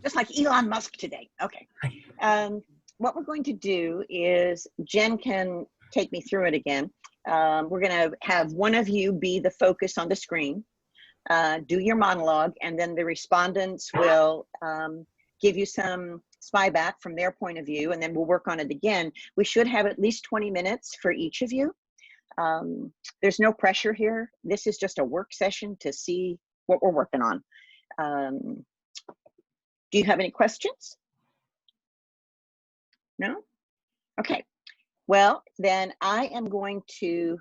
Just like Elon Musk today. Okay. What we're going to do is Jen can take me through it again. We're going to have one of you be the focus on the screen, do your monologue, and then the respondents will give you some spy back from their point of view, and then we'll work on it again. We should have at least 20 minutes for each of you. There's no pressure here. This is just a work session to see what we're working on. Do you have any questions? No? Okay. Well, then I am going to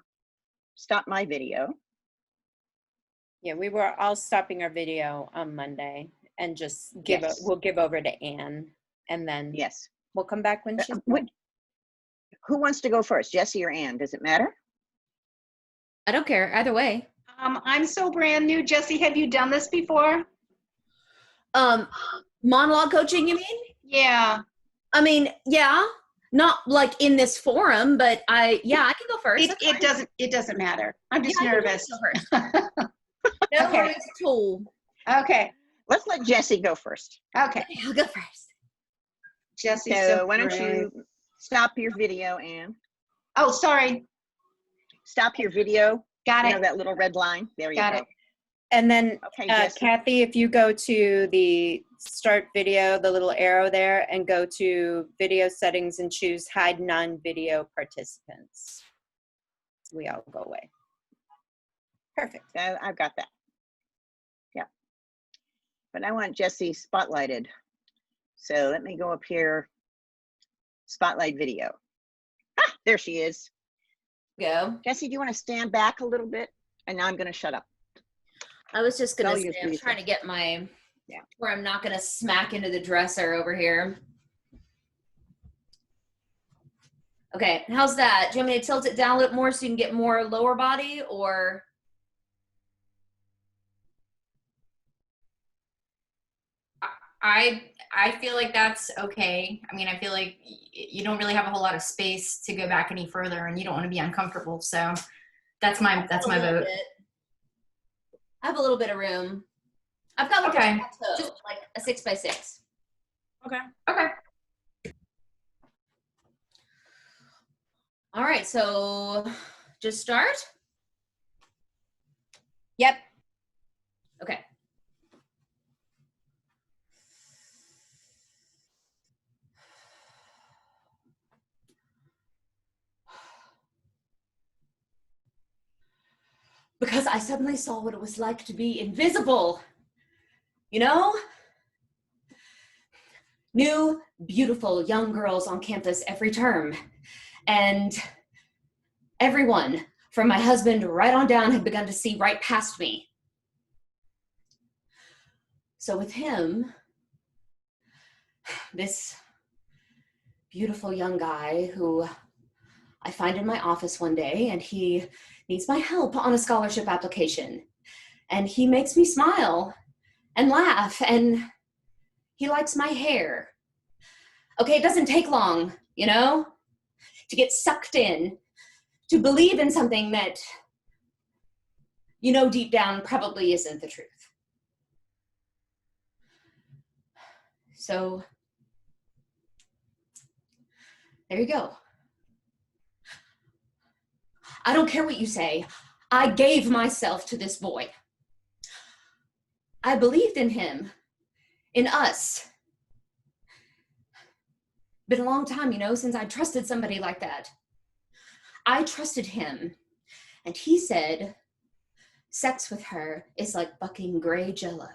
stop my video. Yeah, we were all stopping our video on Monday and just we'll give over to Anne, and then we'll come back when she's done. Who wants to go first, Jesse or Anne? Does it matter? I don't care, either way. I'm so brand new. Jesse, have you done this before? Monologue coaching, you mean? Yeah. I mean, yeah, not like in this forum, but I can go first. It doesn't matter. I'm just nervous. No worries at all. Okay. Let's let Jesse go first. Okay. I'll go first. Jesse, so why don't you stop your video, Anne? Oh, sorry. Stop your video. Got it. You know that little red line? There you go. Got it. And then, okay, Kathy, if you go to the start video, the little arrow there, and go to video settings and choose hide non-video participants, we all go away. Perfect. I've got that. Yeah. But I want Jesse spotlighted. So let me go up here. Spotlight video. Ah, there she is. Go. Jesse, do you want to stand back a little bit? And now I'm going to shut up. I was just going to say, I'm trying to get my, where I'm not going to smack into the dresser over here. Okay, how's that? Do you want me to tilt it down a little more so you can get more lower body, or? I feel like that's okay. I mean, I feel like you don't really have a whole lot of space to go back any further, and you don't want to be uncomfortable. So that's my vote. I have a little bit of room. I've got like a plateau, like a 6x6. Okay. Okay. All right, so just start? Yep. Okay. Because I suddenly saw what it was like to be invisible. You know? New, beautiful young girls on campus every term. And everyone, from my husband right on down, had begun to see right past me. So with him, this beautiful young guy who I find in my office one day, and he needs my help on a scholarship application. And he makes me smile and laugh, and he likes my hair. Okay, it doesn't take long, you know, to get sucked in, to believe in something that, you know, deep down probably isn't the truth. So, there you go. I don't care what you say. I gave myself to this boy. I believed in him, in us. Been a long time, you know, since I trusted somebody like that. I trusted him, and he said, sex with her is like bucking gray jello.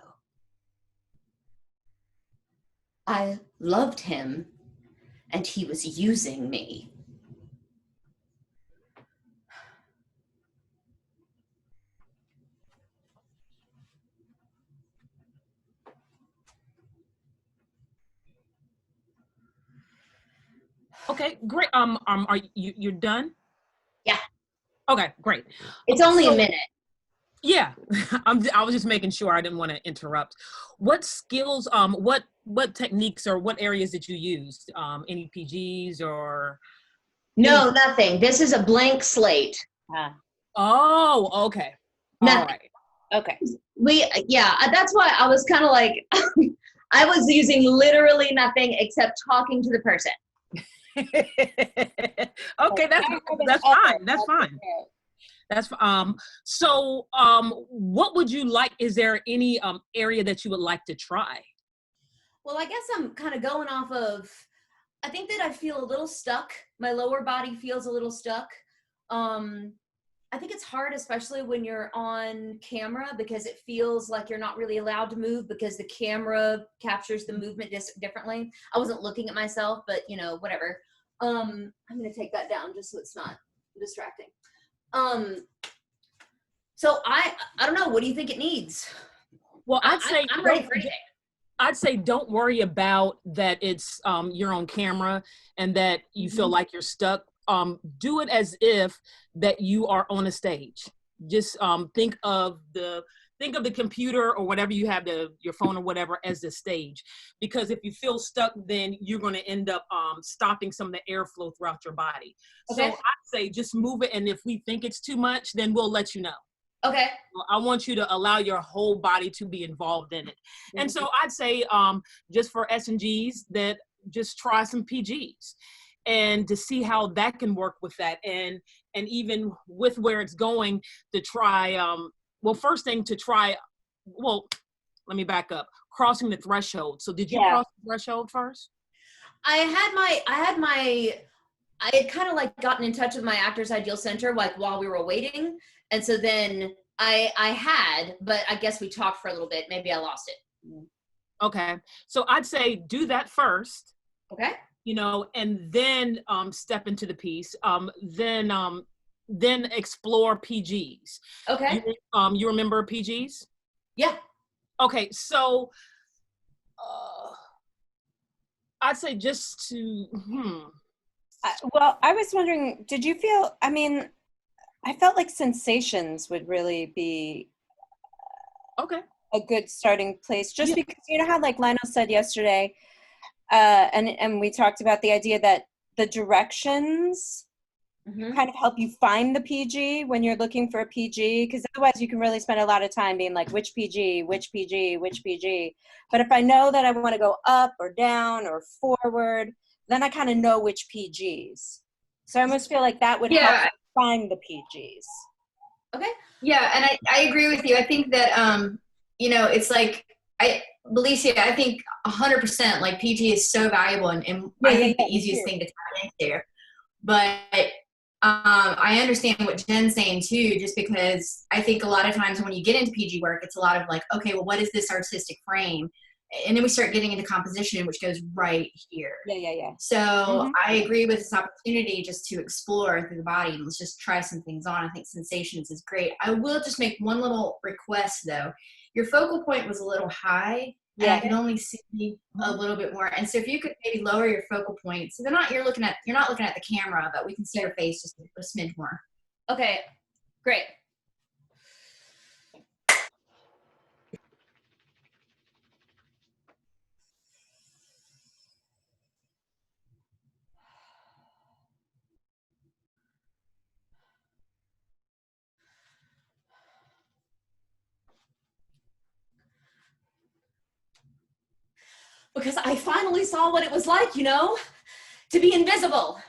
I loved him, and he was using me. Okay, great. Are you're done? Yeah. Okay, great. It's only a minute. Yeah, I was just making sure I didn't want to interrupt. What skills, what techniques or what areas did you use? Any PGs or? No, nothing. This is a blank slate. Oh, okay. Nothing. All right. Okay. That's why I was kind of like, I was using literally nothing except talking to the person. Okay, that's fine. That's fine. That's so what would you like? Is there any area that you would like to try? Well, I guess I'm kind of going off of, I think that I feel a little stuck. My lower body feels a little stuck. I think it's hard, especially when you're on camera, because it feels like you're not really allowed to move because the camera captures the movement differently. I wasn't looking at myself, but you know, whatever. I'm going to take that down just so it's not distracting. So I don't know. What do you think it needs? Well, I'm ready for anything. I'd say don't worry about that it's you're on camera and that you feel like you're stuck. Do it as if that you are on a stage. Just think of the computer or whatever you have, your phone or whatever, as the stage. Because if you feel stuck, then you're going to end up stopping some of the airflow throughout your body. Okay. So I'd say just move it, and if we think it's too much, then we'll let you know. Okay. Well, I want you to allow your whole body to be involved in it. And so I'd say just for S&Gs, that just try some PGs and to see how that can work with that. And even with where it's going, to try, first thing to try, let me back up, crossing the threshold. So did you cross the threshold first? I had kind of like gotten in touch with my Actors Ideal Center, like while we were waiting. And so then but I guess we talked for a little bit. Maybe I lost it. Okay. So I'd say do that first. Okay. You know, and then step into the piece. Then explore PGs. Okay. You remember PGs? Yeah. Okay. So I'd say just to, Well, I was wondering, did you feel, I felt like sensations would really be a good starting place, just because, you know how like Lionel said yesterday, and we talked about the idea that the directions kind of help you find the PG when you're looking for a PG, because otherwise you can really spend a lot of time being like, which PG, which PG, which PG. But if I know that I want to go up or down or forward, then I kind of know which PGs. So I almost feel like that would help you find the PGs. Okay. Yeah, and I agree with you. I think that, you know, it's like, Alicia, I think 100%, like PG is so valuable and I think the easiest thing to tap into. But I understand what Jen's saying too, just because I think a lot of times when you get into PG work, it's a lot of like, okay, well, what is this artistic frame? And then we start getting into composition, which goes right here. Yeah. So I agree with this opportunity just to explore through the body and let's just try some things on. I think sensations is great. I will just make one little request though. Your focal point was a little high. And I can only see a little bit more. And so if you could maybe lower your focal point, so you're not looking at the camera, but we can see your face just a smidge more. Okay, great. Because I finally saw what it was like, you know, to be invisible,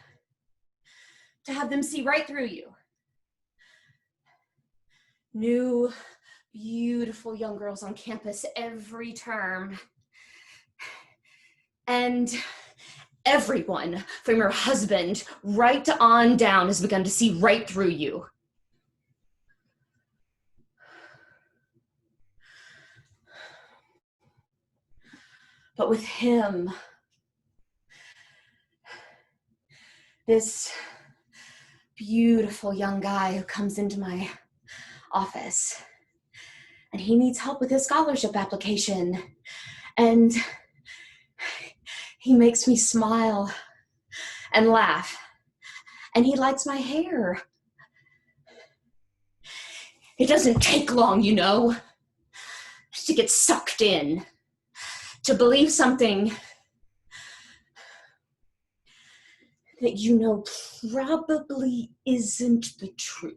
to have them see right through you. New, beautiful young girls on campus every term. And everyone, from your husband right on down, has begun to see right through you. But with him, this beautiful young guy who comes into my office, and he needs help with his scholarship application, and he makes me smile and laugh, and he likes my hair. It doesn't take long, you know, to get sucked in, to believe something that you know probably isn't the truth.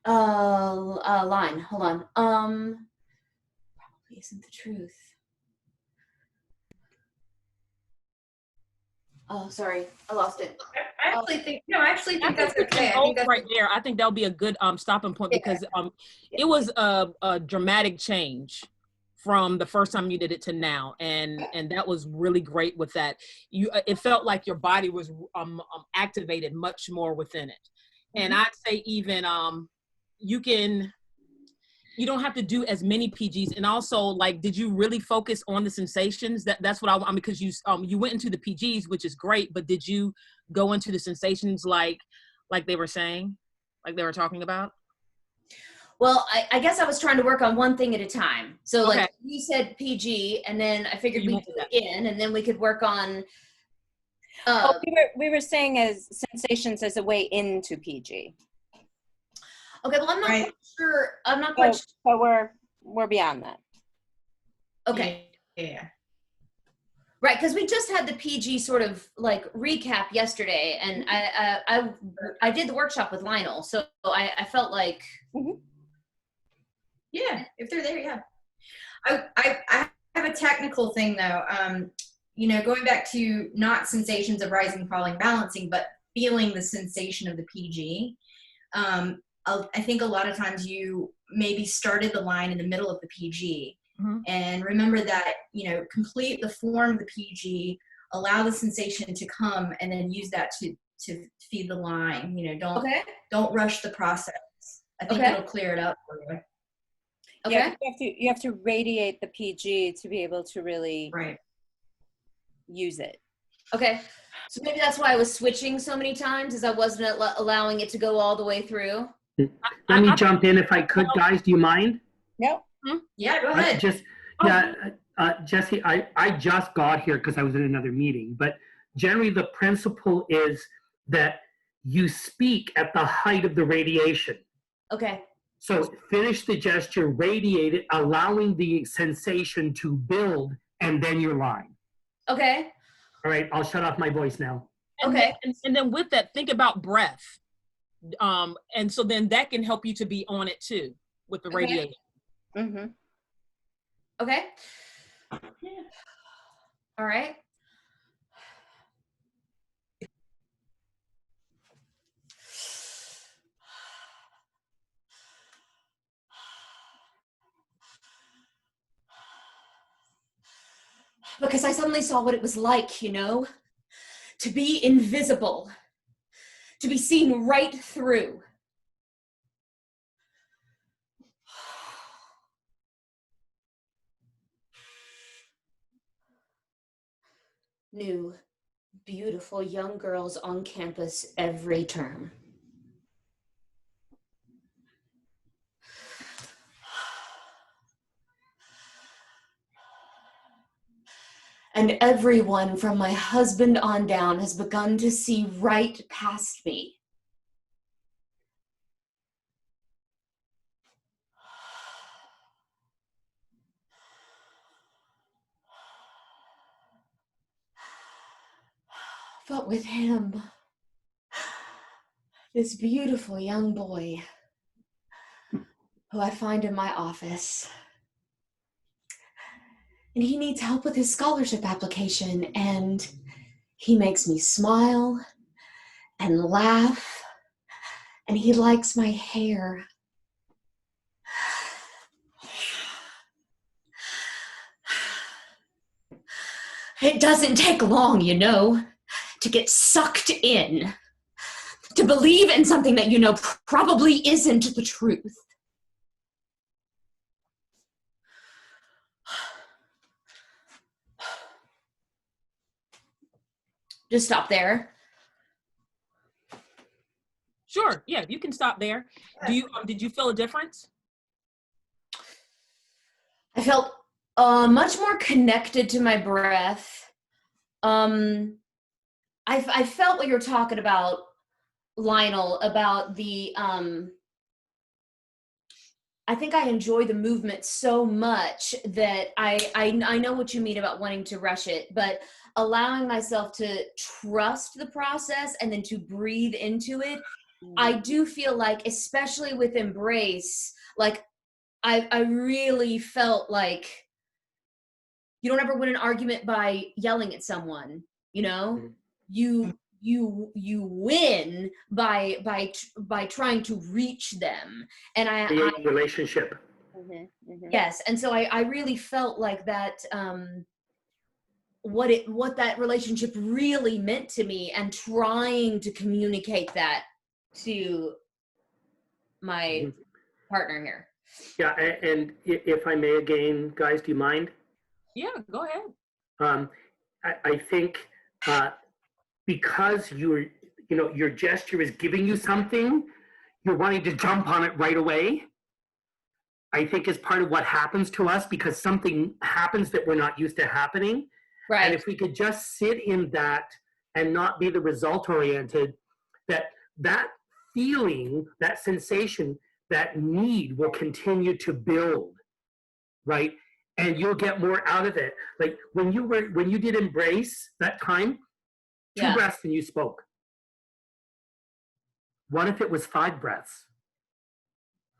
Line. Hold on. Probably isn't the truth. Oh, sorry, I lost it. I actually think that's okay. I Oh, think that's right there. I think that'll be a good stopping point because it was a dramatic change from the first time you did it to now, and that was really great with that. It felt like your body was activated much more within it, and I'd say even you don't have to do as many PGs. And also, like, did you really focus on the sensations? That's what I want, because you went into the PGs, which is great, but did you go into the sensations like they were saying, like they were talking about? Well, I guess I was trying to work on one thing at a time. So Okay. like you said PG, and then I figured You we'd went do with it again, and then we could work on. Oh, we were saying as sensations as a way into PG. Okay, well, I'm not Right. quite sure. I'm not quite sure. So we're beyond that. Okay. Yeah. Right, because we just had the PG sort of like recap yesterday, and I did the workshop with Lionel, so I felt like. Yeah, if they're there, yeah. I have a technical thing though. Going back to not sensations of rising, falling, balancing, but feeling the sensation of the PG. I think a lot of times you maybe started the line in the middle of the PG, and remember that, complete the form of the PG, allow the sensation to come, and then use that to feed the line. Don't rush the process. I think it'll clear it up for you. Okay. Yeah, you have to radiate the PG to be able to really use it. Okay. So maybe that's why I was switching so many times, is I wasn't allowing it to go all the way through. Let me jump in if I could, guys. Do you mind? No. Yeah, go ahead. Jesse, I just got here because I was in another meeting, but generally the principle is that you speak at the height of the radiation. Okay. So finish the gesture, radiate it, allowing the sensation to build, and then your line. Okay. All right, I'll shut off my voice now. Okay. And then with that, think about breath. And so then that can help you to be on it too with the radiation. Mm-hmm. Okay. All right. Because I suddenly saw what it was like, to be invisible, to be seen right through. New, beautiful young girls on campus every term. And everyone from my husband on down has begun to see right past me. But with him, this beautiful young boy who I find in my office, and he needs help with his scholarship application, and he makes me smile and laugh, and he likes my hair. It doesn't take long, to get sucked in, to believe in something that probably isn't the truth. Just stop there. Sure. Yeah, you can stop there. Did you feel a difference? I felt much more connected to my breath. I felt what you're talking about, Lionel, about the, I think I enjoy the movement so much that I know what you mean about wanting to rush it, but allowing myself to trust the process and then to breathe into it I do feel like, especially with Embrace, like I really felt like you don't ever win an argument by yelling at someone, you know? You win by trying to reach them. And Create relationship. yes, and so I really felt like that what that relationship really meant to me, and trying to communicate that to my partner here. Yeah, and if I may again, guys, do you mind? Yeah, go ahead. I think because your gesture is giving you something, you're wanting to jump on it right away. I think is part of what happens to us because something happens that we're not used to happening. Right. And if we could just sit in that and not be the result oriented, that feeling, that sensation, that need will continue to build, right? And you'll get more out of it. Like when you did Embrace that time, 2 breaths and you spoke. What if it was 5 breaths,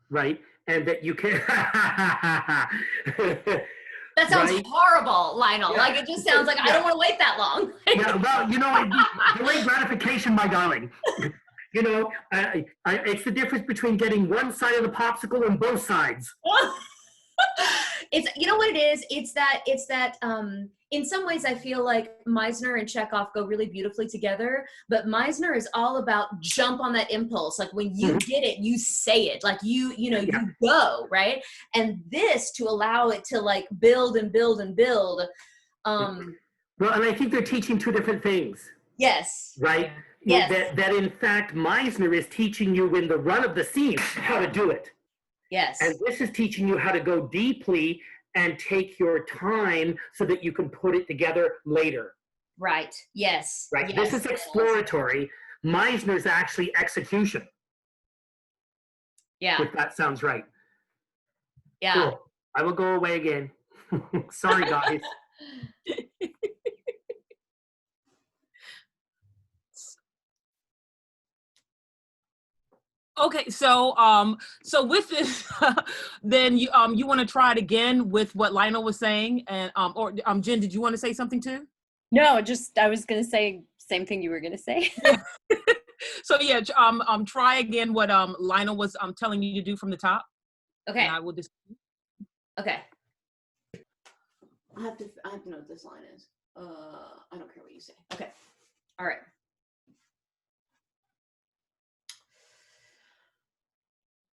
right? And that you can. That sounds right? Horrible, Lionel. Yeah. Like it just sounds like I don't want to wait that long. Yeah, well, delayed gratification, my darling. It's the difference between getting one side of the popsicle and both sides. It's, you know what it is? It's that in some ways I feel like Meisner and Chekhov go really beautifully together, but Meisner is all about jump on that impulse. Like when you get it, you say it, like you go, right? And this to allow it to like build and build and build. Well, and I think they're teaching 2 different things. Yes. Right? Yes. That in fact, Meisner is teaching you in the run of the scene how to do it. Yes. And this is teaching you how to go deeply and take your time so that you can put it together later. Right. Yes. Right. Yes. This is exploratory. Meisner's actually execution. Yeah. If that sounds right. Yeah. Cool. I will go away again. Sorry, guys. Okay, so with this, then you want to try it again with what Lionel was saying, and Jen, did you want to say something too? No, just I was gonna say same thing you were gonna say. So yeah, try again what Lionel was telling you to do from the top. Okay. And I will just. Okay. I have to know what this line is. I don't care what you say. Okay. All right.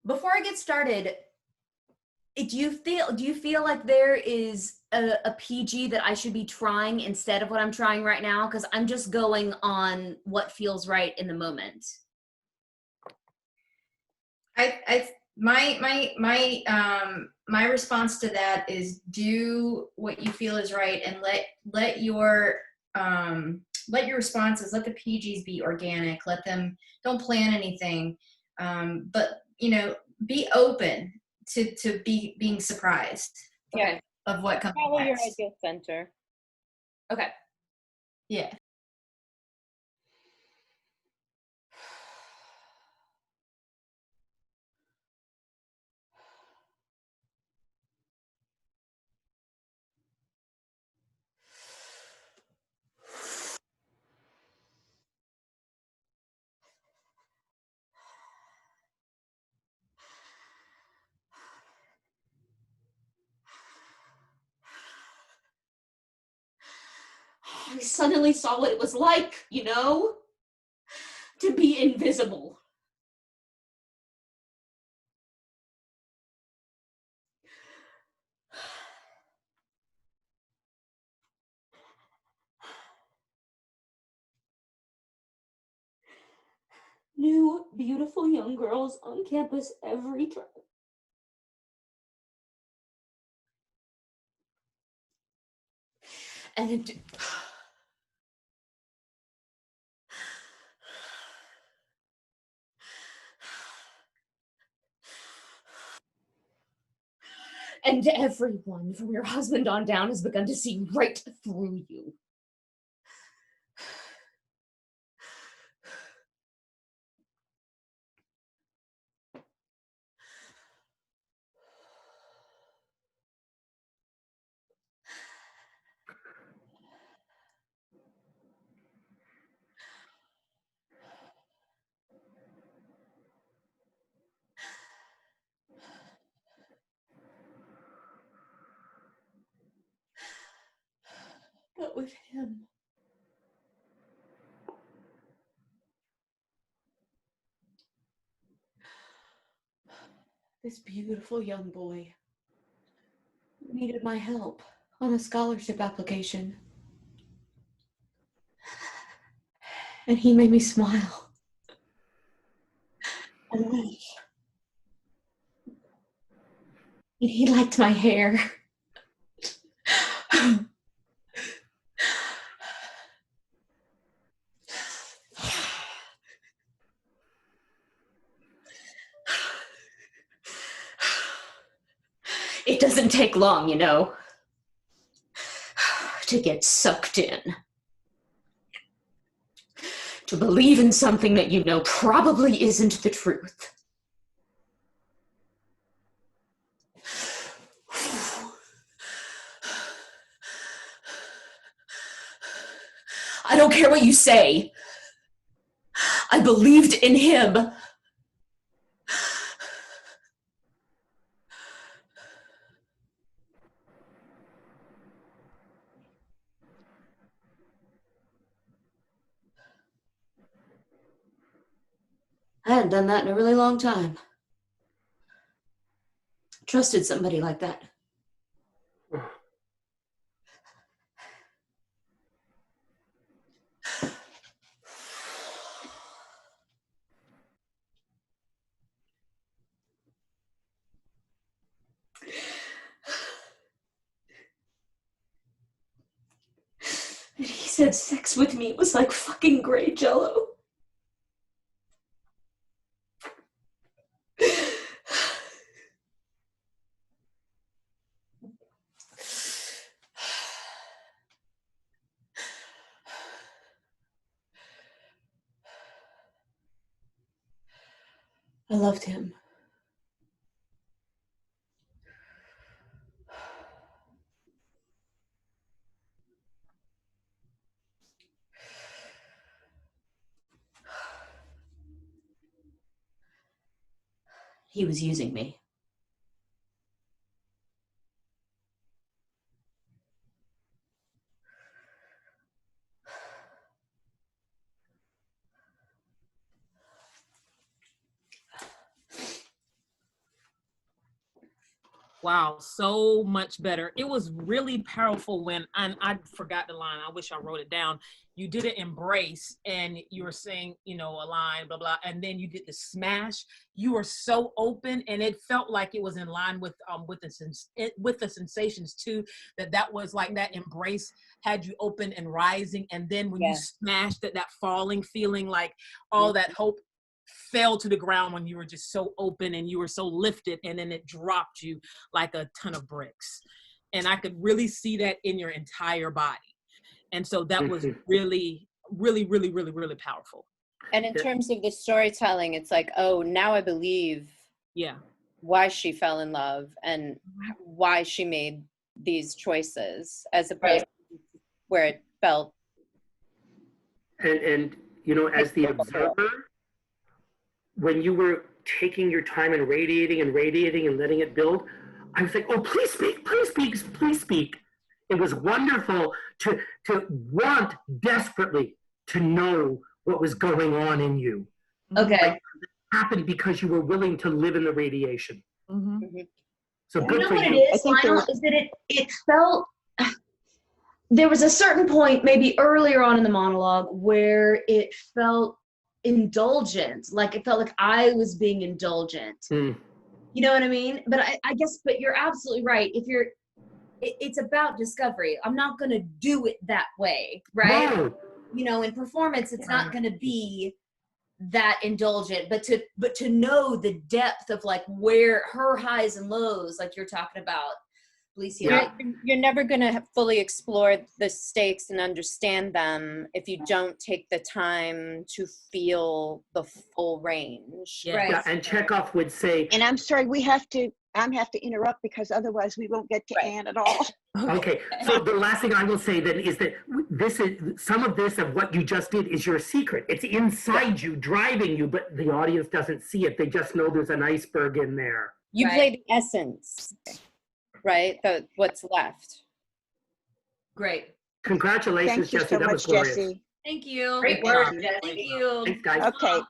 Before I get started, do you feel like there is a PG that I should be trying instead of what I'm trying right now? Because I'm just going on what feels right in the moment. My response to that is do what you feel is right and let your responses, let the PGs be organic. Let them, don't plan anything, but be open to being surprised. Yeah. Of what comes Follow your next. ideal center. Okay. Yeah. I suddenly saw what it was like, to be invisible. New, beautiful young girls on campus every term. And everyone from your husband on down has begun to see right through you. with him. This beautiful young boy needed my help on a scholarship application. And he made me smile and laugh. And he liked my hair. It doesn't take long, you know, to get sucked in. To believe in something that you know probably isn't the truth. I don't care what you say. I believed in him. I hadn't done that in a really long time. Trusted somebody like that. And he said sex with me was like fucking gray jello. I loved him. He was using me. Wow, so much better. It was really powerful when, and I forgot the line, I wish I wrote it down. You did an embrace and you were saying, you know, a line, blah, blah, and then you did the smash. You were so open and it felt like it was in line with the sensations too, that was like that embrace had you open and rising. And then when you smashed that falling feeling, like all that hope fell to the ground when you were just so open and you were so lifted, and then it dropped you like a ton of bricks. And I could really see that in your entire body. And so that was really, really, really, really, really powerful. And in terms of the storytelling, it's like, oh, now I believe why she fell in love and why she made these choices, as opposed to where it felt. And you know, as the observer, when you were taking your time and radiating and letting it build, I was like, oh, please speak, please speak, please speak. It was wonderful to want desperately to know what was going on in you. Okay. Like, it happened because you were willing to live in the radiation. Mm-hmm. So good for what you. it is, Lionel, is that it felt, there was a certain point maybe earlier on in the monologue where it felt indulgent, like it felt like I was being indulgent. You know what I mean? But I guess, but you're absolutely right. If you're, it's about discovery. I'm not going to do it that way, right? No. You know, in performance, it's not going to be that indulgent, but to know the depth of like where her highs and lows, like you're talking about, Alicia. You're never going to fully explore the stakes and understand them if you don't take the time to feel the full range. Right. Yeah, and Chekhov would say, And I'm sorry, I have to interrupt because otherwise we won't get to Anne at all. okay, so the last thing I will say then is that this is, some of this of what you just did is your secret. It's inside you, driving you, but the audience doesn't see it. They just know there's an iceberg in there. You play the essence, right? What's left. Great. Congratulations, Thank you Jesse. so That was much, glorious. Jesse. Thank you. Great Thank work, you. Jesse. Thank you. Thanks, guys. Okay.